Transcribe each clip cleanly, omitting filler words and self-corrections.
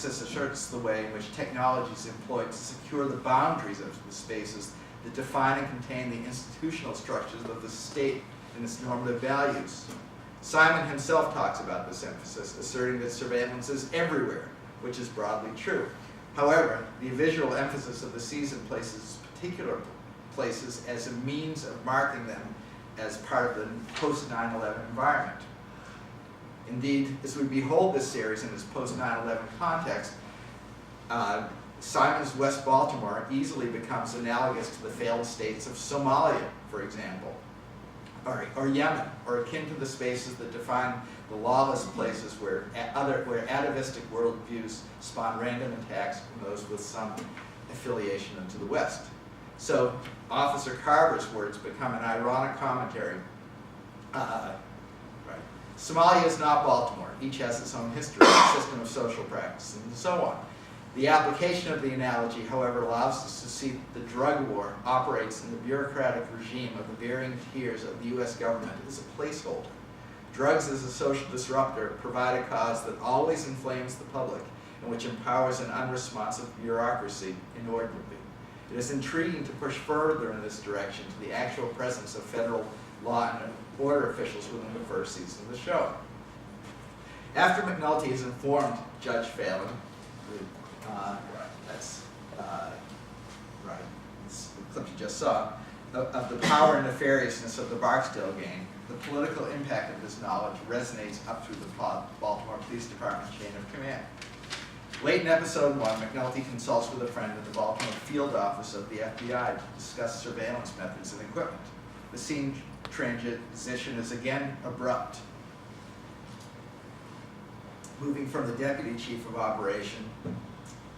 emphasis asserts the way in which technology is employed to secure the boundaries of the spaces that define and contain the institutional structures of the state and its normative values. Simon himself talks about this emphasis, asserting that surveillance is everywhere, which is broadly true. However, the visual emphasis of the season places particular places as a means of marking them as part of the post-9/11 environment. Indeed, as we behold this series in its post-9/11 context, Simon's West Baltimore easily becomes analogous to the failed states of Somalia, for example, or Yemen, or akin to the spaces that define the lawless places where atavistic worldviews spawn random attacks from those with some affiliation into the West. So Officer Carver's words become an ironic commentary. Somalia is not Baltimore. Each has its own history, system of social practice, and so on. The application of the analogy, however, allows us to see that the drug war operates in the bureaucratic regime of the varying tiers of the U.S. government as a placeholder. Drugs as a social disruptor provide a cause that always inflames the public and which empowers an unresponsive bureaucracy inordinately. It is intriguing to push further in this direction to the actual presence of federal law and order officials within the first season of the show. After McNulty has informed Judge Phelan, it's the clip you just saw, of the power and nefariousness of the Barksdale gang, the political impact of this knowledge resonates up through the Baltimore Police Department chain of command. Late in episode 1, McNulty consults with a friend at the Baltimore field office of the FBI to discuss surveillance methods and equipment. The scene transition is again abrupt, moving from the deputy chief of operation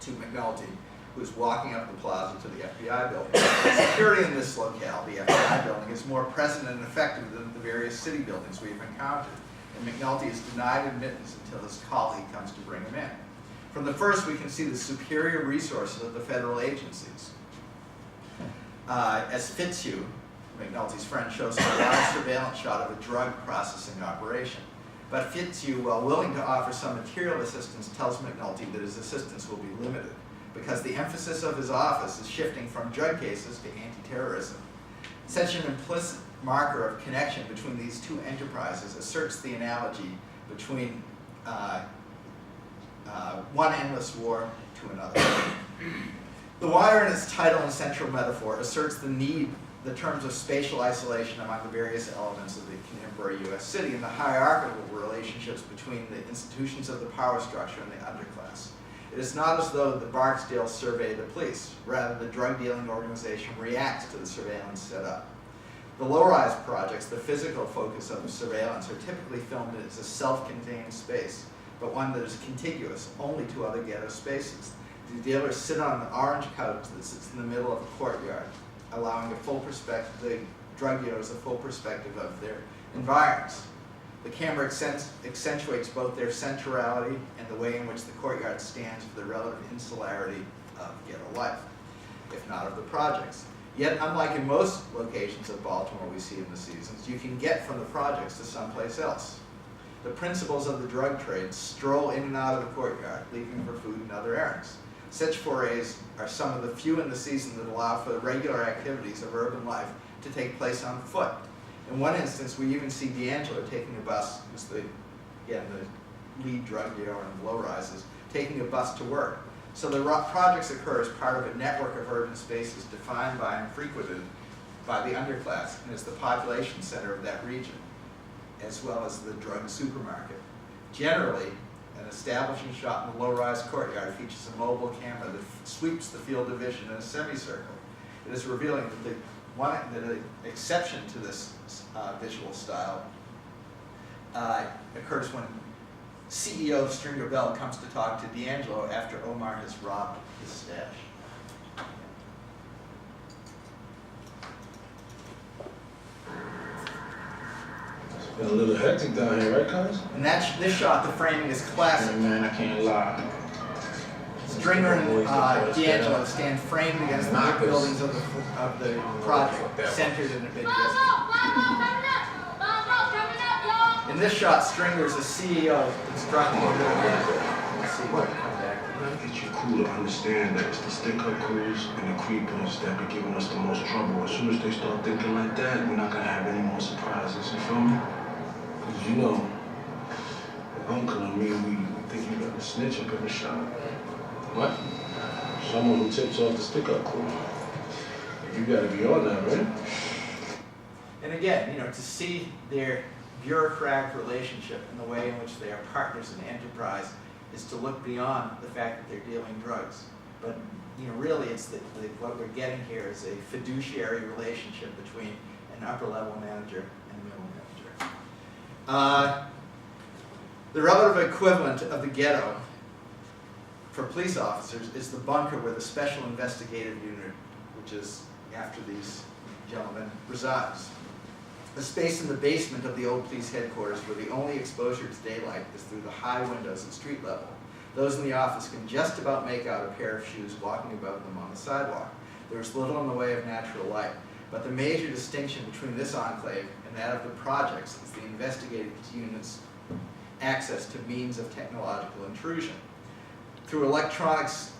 to McNulty, who is walking up the plaza to the FBI building. Security in this locale, the FBI building, is more present and effective than the various city buildings we've encountered, and McNulty is denied admittance until his colleague comes to bring him in. From the first, we can see the superior resources of the federal agencies. As Fitzhugh, McNulty's friend, shows us a live surveillance shot of a drug processing operation. But Fitzhugh, while willing to offer some material assistance, tells McNulty that his assistance will be limited because the emphasis of his office is shifting from drug cases to anti-terrorism. Such an implicit marker of connection between these two enterprises asserts the analogy between one endless war to another. The Wire, in its title and central metaphor, asserts the terms of spatial isolation among the various elements of the contemporary U.S. city and the hierarchical relationships between the institutions of the power structure and the underclass. It is not as though the Barksdale survey the police. Rather, the drug-dealing organization reacts to the surveillance set up. The low-rise projects, the physical focus of the surveillance, are typically filmed as a self-contained space, but one that is contiguous only to other ghetto spaces. The dealers sit on an orange couch that sits in the middle of a courtyard, allowing the drug dealers a full perspective of their environs. The camera accentuates both their centrality and the way in which the courtyard stands for the relative insularity of ghetto life, if not of the projects. Yet, unlike in most locations of Baltimore we see in the seasons, you can get from the projects to someplace else. The principals of the drug trade stroll in and out of the courtyard, leaving for food and other errands. Such forays are some of the few in the season that allow for the regular activities of urban life to take place on foot. In one instance, we even see D'Angelo taking a bus, who's the lead drug dealer in low rises, taking a bus to work. So the projects occur as part of a network of urban spaces defined by and frequented by the underclass and is the population center of that region, as well as the drug supermarket. Generally, an establishing shot in the low-rise courtyard features a mobile camera that sweeps the field of vision in a semicircle. It is revealing that the exception to this visual style occurs when CEO of Stringer Bell comes to talk to D'Angelo after Omar has robbed his stash. A little hectic down here, right, cuz? And this shot, the framing is classic. Yeah, man, I can't lie. Stringer and D'Angelo stand framed against the brick buildings of the project, centered in a big distance. In this shot, Stringer is the CEO instructing D'Angelo. Let's see what comes back. cool to understand that it's the stick-up crews and the creepers that be giving us the most trouble. As soon as they start thinking like that, we're not gonna have any more surprises, you feel me? Because you know, the uncle and me, we think you got a snitch up in the shop. What? Someone who tips off the stick-up crew. You gotta be on that, right? And again, you know, to see their bureaucratic relationship and the way in which they are partners in enterprise is to look beyond the fact that they're dealing drugs. But you know, really, it's what we're getting here is a fiduciary relationship between an upper-level manager and a middle manager. The relative equivalent of the ghetto for police officers is the bunker where the Special Investigative Unit, which is after these gentlemen, resides. A space in the basement of the old police headquarters where the only exposure to daylight is through the high windows at street level. Those in the office can just about make out a pair of shoes walking above them on the sidewalk. There is little in the way of natural light, but the major distinction between this enclave and that of the projects is the investigative unit's access to means of technological intrusion. Through electronics,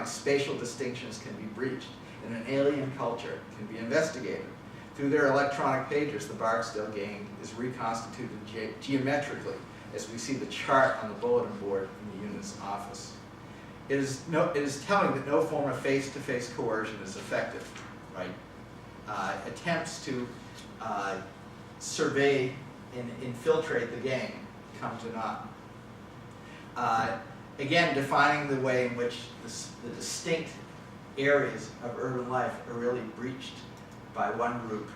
spatial distinctions can be breached, and an alien culture can be investigated. Through their electronic pages, the Barksdale gang is reconstituted geometrically, as we see the chart on the bulletin board in the unit's office. It is telling that no form of face-to-face coercion is effective, right? Attempts to survey and infiltrate the gang come to naught. Again, defining the way in which the distinct areas of urban life are really breached by one group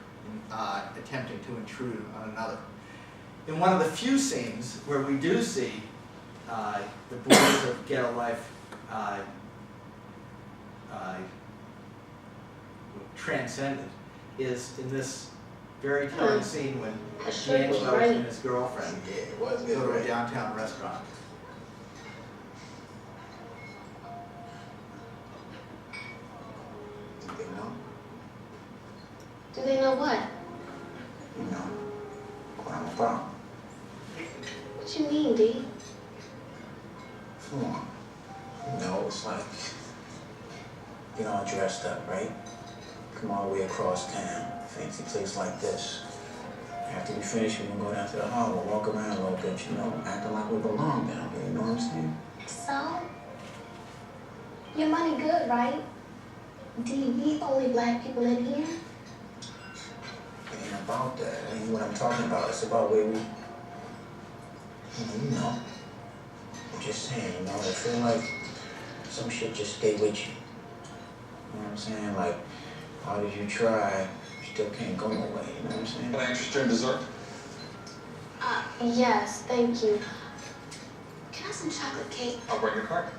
attempting to intrude on another. In one of the few scenes where we do see the borders of ghetto life transcended is in this very telling scene when D'Angelo and his girlfriend go to a downtown restaurant. Do they know what? You know what I'm about. What you mean, D? Come on. You know, it's like, get all dressed up, right? Come all the way across town, fancy place like this. After we finish, we're gonna go down to the harbor, walk around a little bit, you know, acting like we belong down here, you know what I'm saying? So? Your money good, right? D, we only black people in here? It ain't about that. It ain't what I'm talking about. It's about where we, you know. I'm just saying, you know, I feel like some shit just stay with you. You know what I'm saying? Like, how did you try? You still can't go nowhere, you know what I'm saying? Can I interest you in dessert? Yes, thank you. Can I have some chocolate cake? I'll bring your card.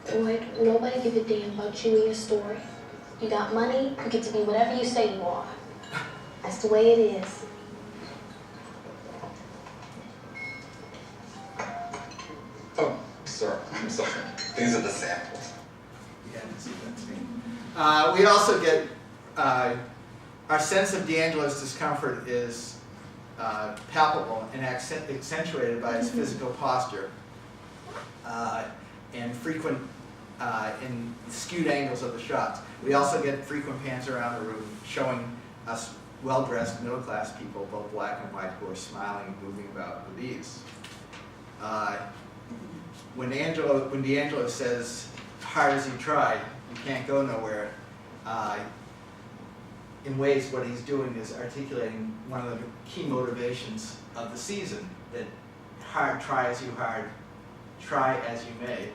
Boy, nobody give a damn about you and your story. You got money, you get to be whatever you say you are. That's the way it is. Oh, sir, I'm sorry. These are the samples. Yeah, I can see that scene. We also get our sense of D'Angelo's discomfort is palpable and accentuated by his physical posture and frequent and skewed angles of the shots. We also get frequent pans around the room showing us well-dressed middle-class people, both black and white, who are smiling and moving about with ease. When D'Angelo says, hard as you try, you can't go nowhere, in ways what he's doing is articulating one of the key motivations of the season, that try as you may,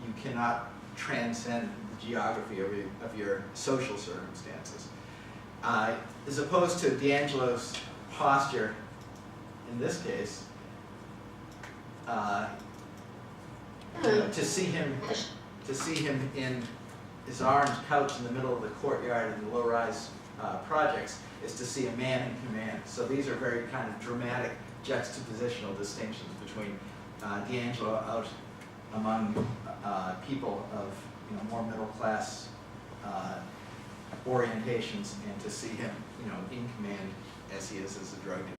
you cannot transcend the geography of your social circumstances. As opposed to D'Angelo's posture in this case, to see him in his orange couch in the middle of the courtyard in the low-rise projects is to see a man in command. So these are very kind of dramatic juxtapositional distinctions between D'Angelo out among people of more middle-class orientations, and to see him in command as he is as a drug dealer.